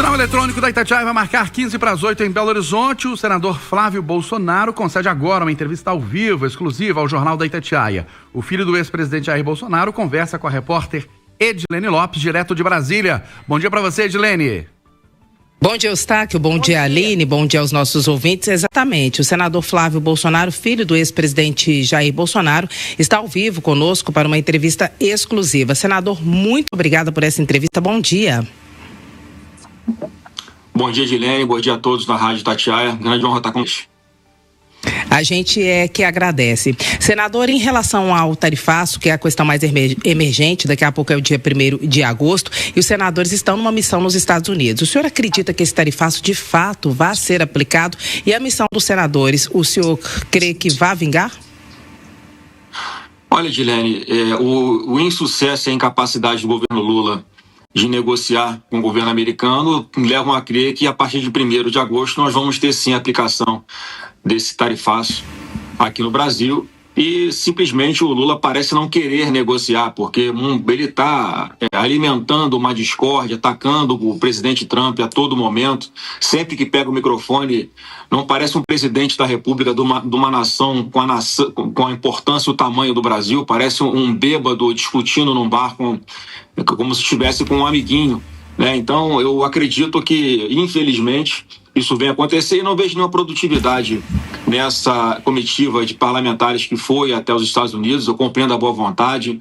Sinal eletrônico da Itatiaia vai marcar 15 para as 8 em Belo Horizonte. O senador Flávio Bolsonaro concede agora uma entrevista ao vivo, exclusiva ao Jornal da Itatiaia. O filho do ex-presidente Jair Bolsonaro conversa com a repórter Edilene Lopes, direto de Brasília. Bom dia para você, Edilene. Bom dia, Eustáquio. Bom dia, Aline. Bom dia aos nossos ouvintes. Exatamente. O senador Flávio Bolsonaro, filho do ex-presidente Jair Bolsonaro, está ao vivo conosco para uma entrevista exclusiva. Senador, muito obrigada por essa entrevista. Bom dia. Bom dia, Edilene. Bom dia a todos na Rádio Itatiaia. Grande honra estar com vocês. A gente é que agradece. Senador, em relação ao tarifaço, que é a questão mais emergente, daqui a pouco é o dia 1º de agosto, e os senadores estão numa missão nos Estados Unidos. O senhor acredita que esse tarifaço de fato vai ser aplicado? E a missão dos senadores, o senhor crê que vai vingar? Olha, Edilene, o insucesso e a incapacidade do governo Lula de negociar com o governo americano levam a crer que a partir de 1º de agosto nós vamos ter sim a aplicação desse tarifaço aqui no Brasil, e simplesmente o Lula parece não querer negociar, porque ele está alimentando uma discórdia, atacando o presidente Trump a todo momento. Sempre que pega o microfone, não parece um presidente da República de uma nação com a importância e o tamanho do Brasil, parece um bêbado discutindo num bar como se estivesse com um amiguinho, né? Então eu acredito que, infelizmente, isso vem acontecer, e não vejo nenhuma produtividade nessa comitiva de parlamentares que foi até os Estados Unidos. Eu compreendo a boa vontade,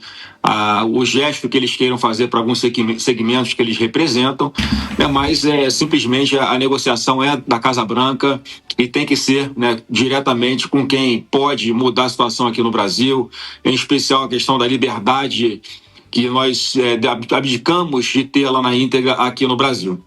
o gesto que eles queiram fazer para alguns segmentos que eles representam, né? Mas simplesmente a negociação é da Casa Branca e tem que ser, né, diretamente com quem pode mudar a situação aqui no Brasil, em especial a questão da liberdade que nós abdicamos de ter lá na íntegra aqui no Brasil.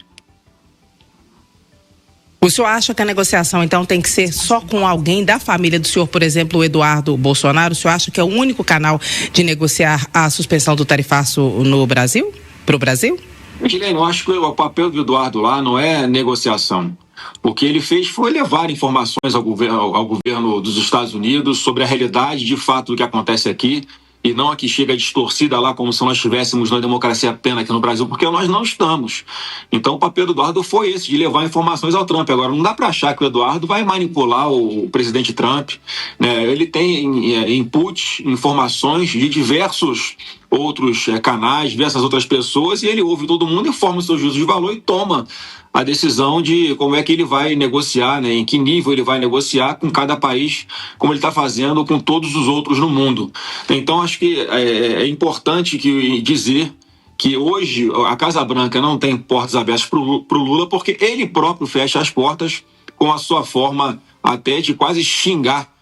O senhor acha que a negociação, então, tem que ser só com alguém da família do senhor, por exemplo, o Eduardo Bolsonaro? O senhor acha que é o único canal de negociar a suspensão do tarifaço no Brasil? Para o Brasil? Eu acho que o papel do Eduardo lá não é negociação. O que ele fez foi levar informações ao governo dos Estados Unidos sobre a realidade de fato do que acontece aqui, e não a que chega distorcida lá como se nós estivéssemos na democracia plena aqui no Brasil, porque nós não estamos. Então o papel do Eduardo foi esse, de levar informações ao Trump. Agora, não dá para achar que o Eduardo vai manipular o presidente Trump, né? Ele tem input, informações de diversos outros canais, diversas outras pessoas, e ele ouve todo mundo e forma o seu juízo de valor e toma a decisão de como é que ele vai negociar, né, em que nível ele vai negociar com cada país, como ele está fazendo com todos os outros no mundo. Então, acho que é importante dizer que hoje a Casa Branca não tem portas abertas para o Lula, porque ele próprio fecha as portas com a sua forma até de quase xingar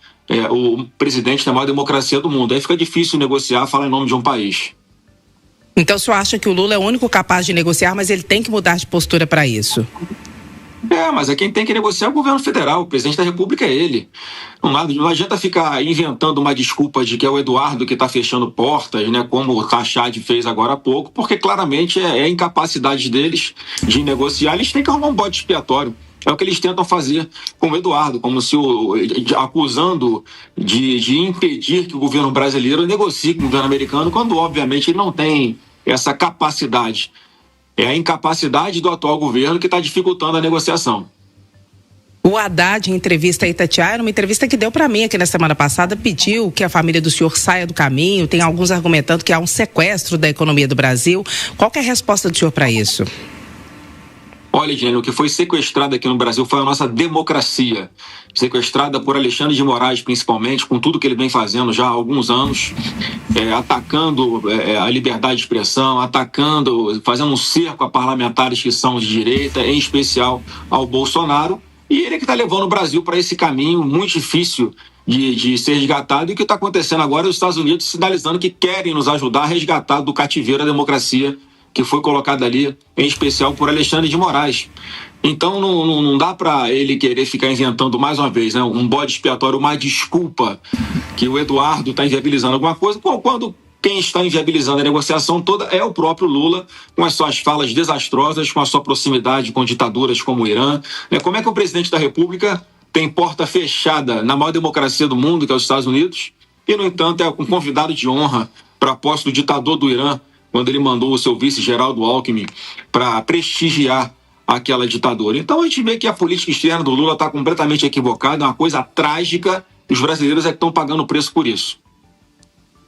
o presidente da maior democracia do mundo. Aí fica difícil negociar, falar em nome de um país. Então o senhor acha que o Lula é o único capaz de negociar, mas ele tem que mudar de postura para isso? Mas quem tem que negociar é o governo federal, o presidente da República é ele. Não adianta ficar inventando uma desculpa de que é o Eduardo que está fechando portas, né, como o Tachad fez agora há pouco, porque claramente é a incapacidade deles de negociar. Eles têm que arrumar um bode expiatório. É o que eles tentam fazer com o Eduardo, como se acusando de impedir que o governo brasileiro negocie com o governo americano, quando obviamente ele não tem essa capacidade. É a incapacidade do atual governo que está dificultando a negociação. O Haddad, em entrevista à Itatiaia, numa entrevista que deu para mim aqui na semana passada, pediu que a família do senhor saia do caminho. Tem alguns argumentando que há um sequestro da economia do Brasil. Qual que é a resposta do senhor para isso? Olha, Jenny, o que foi sequestrado aqui no Brasil foi a nossa democracia, sequestrada por Alexandre de Moraes, principalmente, com tudo que ele vem fazendo já há alguns anos, atacando a liberdade de expressão, fazendo um cerco a parlamentares que são de direita, em especial ao Bolsonaro, e ele que está levando o Brasil para esse caminho muito difícil de ser resgatado, e o que está acontecendo agora é os Estados Unidos sinalizando que querem nos ajudar a resgatar do cativeiro a democracia que foi colocada ali, em especial por Alexandre de Moraes. Então não dá para ele querer ficar inventando mais uma vez, né, um bode expiatório, uma desculpa que o Eduardo está inviabilizando alguma coisa, quando quem está inviabilizando a negociação toda é o próprio Lula, com as suas falas desastrosas, com a sua proximidade com ditaduras como o Irã. Como é que o presidente da República tem porta fechada na maior democracia do mundo, que é os Estados Unidos, e, no entanto, é um convidado de honra para a posse do ditador do Irã, quando ele mandou o seu vice, Geraldo Alckmin, para prestigiar aquela ditadura. Então a gente vê que a política externa do Lula está completamente equivocada, é uma coisa trágica, e os brasileiros é que estão pagando o preço por isso.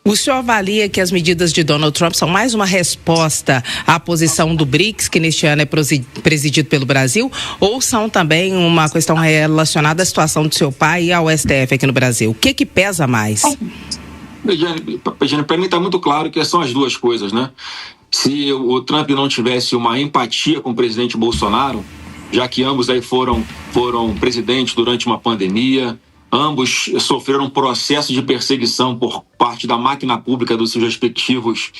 O senhor avalia que as medidas de Donald Trump são mais uma resposta à posição do BRICS, que neste ano é presidido pelo Brasil, ou são também uma questão relacionada à situação do seu pai e ao STF aqui no Brasil? O que pesa mais? Regiane, para mim está muito claro que são as duas coisas, né? Se o Trump não tivesse uma empatia com o presidente Bolsonaro, já que ambos aí foram presidentes durante uma pandemia, ambos sofreram um processo de perseguição por parte da máquina pública dos seus respectivos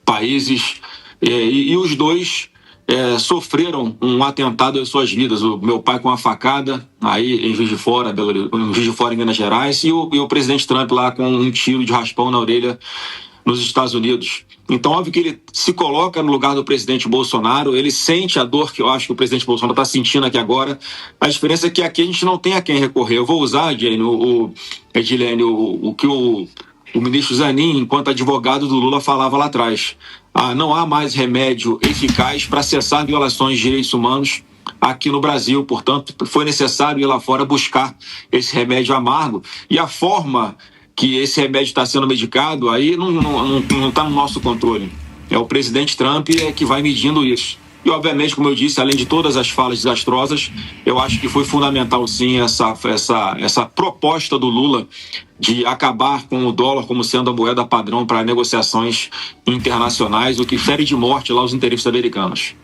países, e os dois sofreram um atentado às suas vidas. O meu pai com uma facada aí em Juiz de Fora, em Minas Gerais, e o presidente Trump lá com um tiro de raspão na orelha nos Estados Unidos. Então, óbvio que ele se coloca no lugar do presidente Bolsonaro, ele sente a dor que eu acho que o presidente Bolsonaro está sentindo aqui agora. A diferença é que aqui a gente não tem a quem recorrer. Eu vou usar, Edilene, o que o ministro Zanin, enquanto advogado do Lula, falava lá atrás. Não há mais remédio eficaz para cessar violações de direitos humanos aqui no Brasil. Portanto, foi necessário ir lá fora buscar esse remédio amargo. E a forma que esse remédio está sendo medicado, aí não está no nosso controle. É o presidente Trump que vai medindo isso. E, obviamente, como eu disse, além de todas as falas desastrosas, eu acho que foi fundamental, sim, essa proposta do Lula de acabar com o dólar como sendo a moeda padrão para negociações internacionais, o que fere de morte lá os interesses americanos.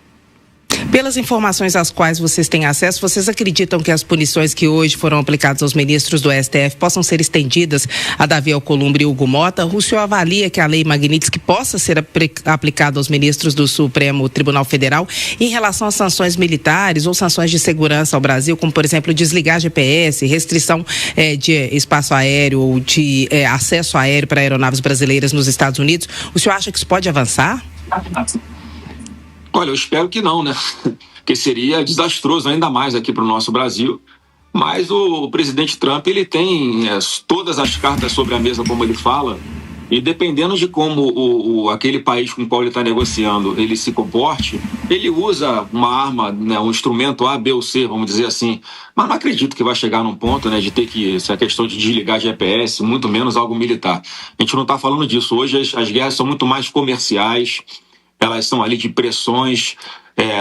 Pelas informações às quais vocês têm acesso, vocês acreditam que as punições que hoje foram aplicadas aos ministros do STF possam ser estendidas a Davi Alcolumbre e Hugo Motta? O senhor avalia que a lei Magnitsky possa ser aplicada aos ministros do Supremo Tribunal Federal em relação às sanções militares ou sanções de segurança ao Brasil, como, por exemplo, desligar GPS, restrição de espaço aéreo ou de acesso aéreo para aeronaves brasileiras nos Estados Unidos? O senhor acha que isso pode avançar? Olha, eu espero que não, né? Porque seria desastroso ainda mais aqui para o nosso Brasil. Mas o presidente Trump, ele tem todas as cartas sobre a mesa, como ele fala, e dependendo de como aquele país com o qual ele está negociando ele se comporte, ele usa uma arma, né, um instrumento A, B ou C, vamos dizer assim. Mas não acredito que vai chegar num ponto, né, de ter que, essa questão de desligar GPS, muito menos algo militar. A gente não está falando disso. Hoje as guerras são muito mais comerciais, elas são ali de pressões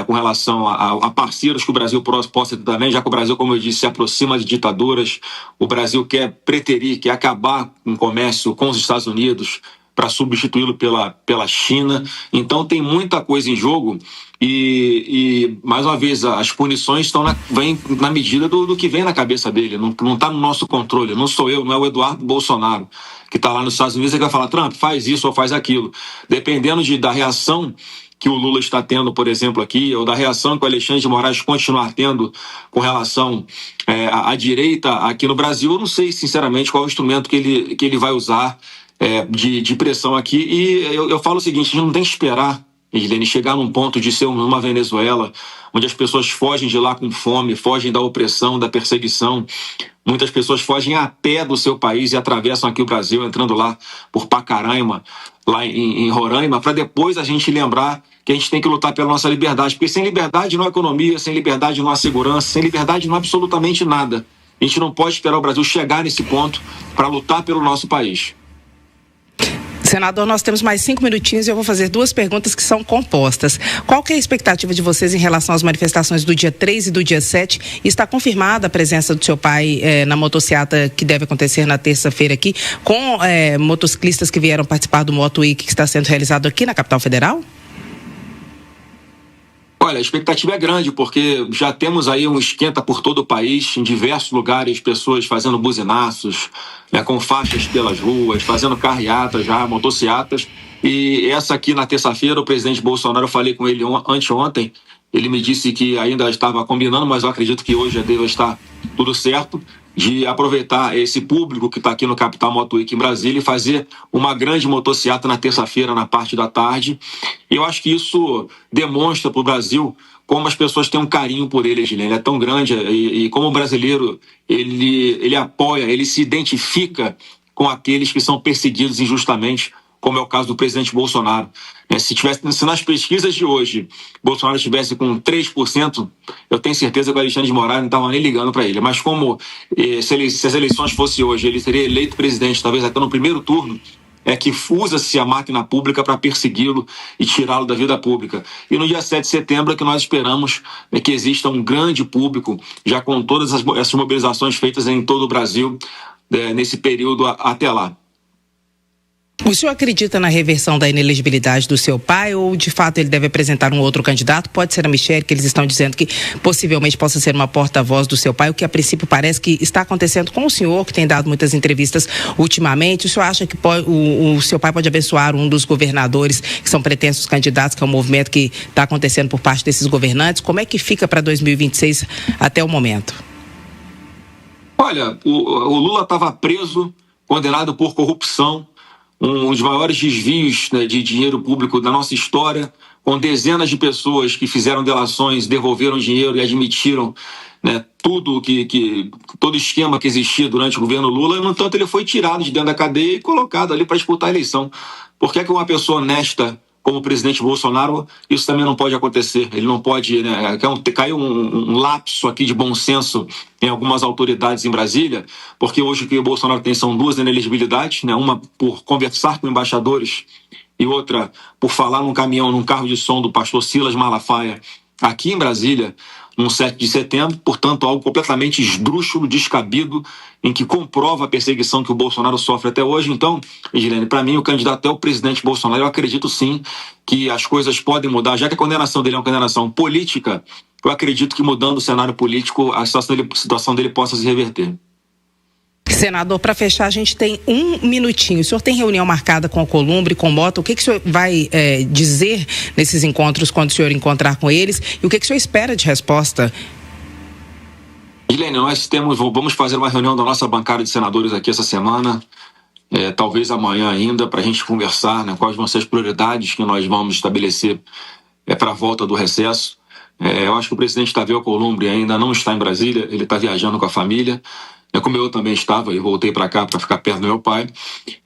com relação a parceiros que o Brasil possa ter também, já que o Brasil, como eu disse, se aproxima de ditaduras. O Brasil quer preterir, quer acabar com o comércio com os Estados Unidos para substituí-lo pela China. Então tem muita coisa em jogo e mais uma vez, as punições vêm na medida do que vem na cabeça dele, não está no nosso controle. Não sou eu, não é o Eduardo Bolsonaro que está lá nos Estados Unidos e que vai falar: Trump, faz isso ou faz aquilo. Dependendo da reação que o Lula está tendo, por exemplo, aqui, ou da reação que o Alexandre de Moraes continuar tendo com relação à direita aqui no Brasil, eu não sei, sinceramente, qual é o instrumento que ele vai usar de pressão aqui. E eu falo o seguinte: a gente não tem que esperar, Edilene, chegar num ponto de ser uma Venezuela, onde as pessoas fogem de lá com fome, fogem da opressão, da perseguição. Muitas pessoas fogem a pé do seu país e atravessam aqui o Brasil, entrando lá por Pacaraima, lá em Roraima, para depois a gente lembrar que a gente tem que lutar pela nossa liberdade. Porque sem liberdade não há economia, sem liberdade não há segurança, sem liberdade não há absolutamente nada. A gente não pode esperar o Brasil chegar nesse ponto para lutar pelo nosso país. Senador, nós temos mais 5 minutinhos e eu vou fazer 2 perguntas que são compostas. Qual que é a expectativa de vocês em relação às manifestações do dia 3 e do dia 7? Está confirmada a presença do seu pai na motociata que deve acontecer na terça-feira aqui, com motociclistas que vieram participar do Moto Week que está sendo realizado aqui na capital federal? Olha, a expectativa é grande, porque já temos aí um esquenta por todo o país, em diversos lugares, pessoas fazendo buzinaços, com faixas pelas ruas, fazendo carreatas já, motociatas. E essa aqui na terça-feira, o presidente Bolsonaro, eu falei com ele anteontem, ele me disse que ainda estava combinando, mas eu acredito que hoje já deve estar tudo certo, de aproveitar esse público que está aqui no Capital Moto Week em Brasília e fazer uma grande motociata na terça-feira, na parte da tarde. E eu acho que isso demonstra para o Brasil como as pessoas têm um carinho por ele, Edilene. Ele é tão grande e como o brasileiro, ele apoia, ele se identifica com aqueles que são perseguidos injustamente, como é o caso do presidente Bolsonaro. Se nas pesquisas de hoje Bolsonaro estivesse com 3%, eu tenho certeza que o Alexandre de Moraes não estava nem ligando para ele. Mas como se as eleições fossem hoje, ele seria eleito presidente, talvez até no primeiro turno, é que usa-se a máquina pública para persegui-lo e tirá-lo da vida pública. E no dia 7 de setembro é que nós esperamos que exista um grande público, já com todas essas mobilizações feitas em todo o Brasil, nesse período até lá. O senhor acredita na reversão da inelegibilidade do seu pai ou, de fato, ele deve apresentar um outro candidato? Pode ser a Michelle, que eles estão dizendo que possivelmente possa ser uma porta-voz do seu pai, o que a princípio parece que está acontecendo com o senhor, que tem dado muitas entrevistas ultimamente. O senhor acha que o seu pai pode abençoar um dos governadores que são pretensos candidatos, que é um movimento que está acontecendo por parte desses governantes? Como é que fica para 2026 até o momento? Olha, o Lula estava preso, condenado por corrupção, um dos maiores desvios, né, de dinheiro público da nossa história, com dezenas de pessoas que fizeram delações, devolveram dinheiro e admitiram, né, todo esquema que existia durante o governo Lula. No entanto, ele foi tirado de dentro da cadeia e colocado ali para disputar a eleição. Por que uma pessoa honesta como o presidente Bolsonaro, isso também não pode acontecer? Ele não pode, né, caiu um lapso aqui de bom senso em algumas autoridades em Brasília, porque hoje o que o Bolsonaro tem são duas inelegibilidades, né, uma por conversar com embaixadores e outra por falar num carro de som do pastor Silas Malafaia aqui em Brasília, no 7 de setembro, portanto, algo completamente esdrúxulo, descabido, em que comprova a perseguição que o Bolsonaro sofre até hoje. Então, Edilene, para mim, o candidato é o presidente Bolsonaro. Eu acredito sim que as coisas podem mudar, já que a condenação dele é uma condenação política. Eu acredito que mudando o cenário político, a situação dele possa se reverter. Senador, para fechar, a gente tem um minutinho. O senhor tem reunião marcada com o Alcolumbre, com o Mota? O que o senhor vai dizer nesses encontros quando o senhor encontrar com eles? E o que o senhor espera de resposta? Helene, nós vamos fazer uma reunião da nossa bancada de senadores aqui essa semana, talvez amanhã ainda, para a gente conversar, né, quais vão ser as prioridades que nós vamos estabelecer para a volta do recesso. Eu acho que o presidente Davi Alcolumbre ainda não está em Brasília, ele está viajando com a família. Como eu também estava, e voltei para cá para ficar perto do meu pai.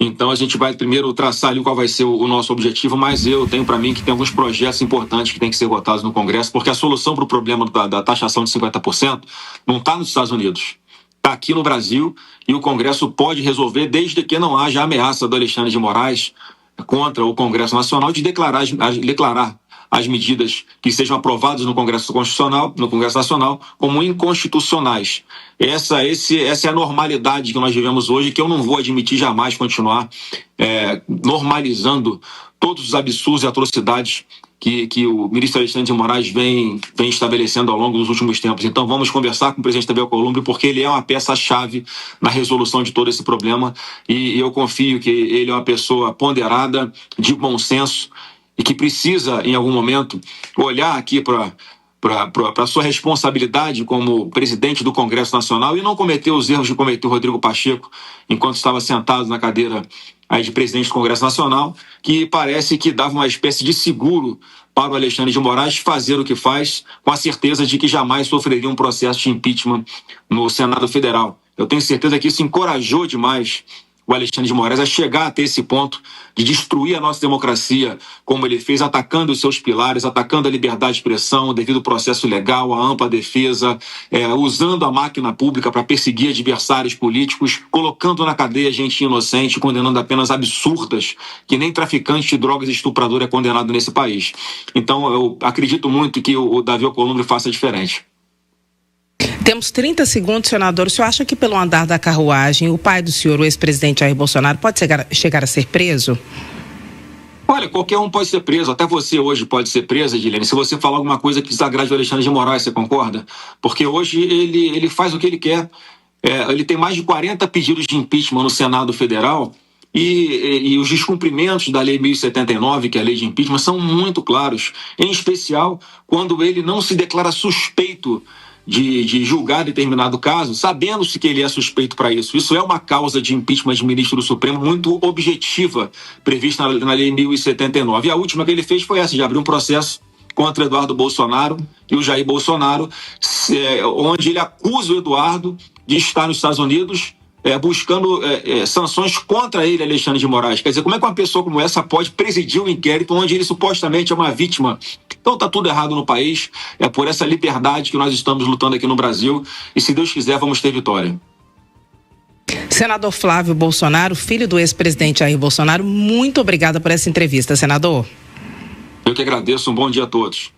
Então a gente vai primeiro traçar ali qual vai ser o nosso objetivo, mas eu tenho para mim que tem alguns projetos importantes que têm que ser votados no Congresso, porque a solução para o problema da taxação de 50% não está nos Estados Unidos, está aqui no Brasil, e o Congresso pode resolver desde que não haja ameaça do Alexandre de Moraes contra o Congresso Nacional de declarar as medidas que sejam aprovadas no Congresso Constitucional, no Congresso Nacional, como inconstitucionais. Essa é a normalidade que nós vivemos hoje, que eu não vou admitir jamais continuar normalizando todos os absurdos e atrocidades que o ministro Alexandre de Moraes vem estabelecendo ao longo dos últimos tempos. Então vamos conversar com o presidente Davi Alcolumbre, porque ele é uma peça-chave na resolução de todo esse problema, e eu confio que ele é uma pessoa ponderada, de bom senso, e que precisa, em algum momento, olhar aqui para a sua responsabilidade como presidente do Congresso Nacional e não cometer os erros que cometeu o Rodrigo Pacheco enquanto estava sentado na cadeira aí de presidente do Congresso Nacional, que parece que dava uma espécie de seguro para o Alexandre de Moraes fazer o que faz, com a certeza de que jamais sofreria um processo de impeachment no Senado Federal. Eu tenho certeza que isso encorajou demais o Alexandre de Moraes a chegar até esse ponto de destruir a nossa democracia, como ele fez, atacando os seus pilares, atacando a liberdade de expressão, o devido processo legal, a ampla defesa, usando a máquina pública para perseguir adversários políticos, colocando na cadeia gente inocente, condenando apenas absurdas, que nem traficante de drogas e estuprador é condenado nesse país. Então, eu acredito muito que o Davi Alcolumbre faça diferente. Temos 30 segundos, senador. O senhor acha que pelo andar da carruagem, o pai do senhor, o ex-presidente Jair Bolsonaro, pode chegar a ser preso? Olha, qualquer um pode ser preso. Até você hoje pode ser presa, Edilene, se você falar alguma coisa que desagrade o Alexandre de Moraes, você concorda? Porque hoje ele faz o que ele quer. Ele tem mais de 40 pedidos de impeachment no Senado Federal, e os descumprimentos da Lei 1079, que é a lei de impeachment, são muito claros. Em especial, quando ele não se declara suspeito de julgar determinado caso, sabendo-se que ele é suspeito para isso. Isso é uma causa de impeachment de ministro do Supremo muito objetiva, prevista na Lei 1079. E a última que ele fez foi essa, de abrir um processo contra Eduardo Bolsonaro e o Jair Bolsonaro, onde ele acusa o Eduardo de estar nos Estados Unidos buscando sanções contra ele, Alexandre de Moraes. Quer dizer, como é que uma pessoa como essa pode presidir um inquérito onde ele supostamente é uma vítima? Então está tudo errado no país. É por essa liberdade que nós estamos lutando aqui no Brasil e, se Deus quiser, vamos ter vitória. Senador Flávio Bolsonaro, filho do ex-presidente Jair Bolsonaro, muito obrigada por essa entrevista, senador. Eu que agradeço. Um bom dia a todos.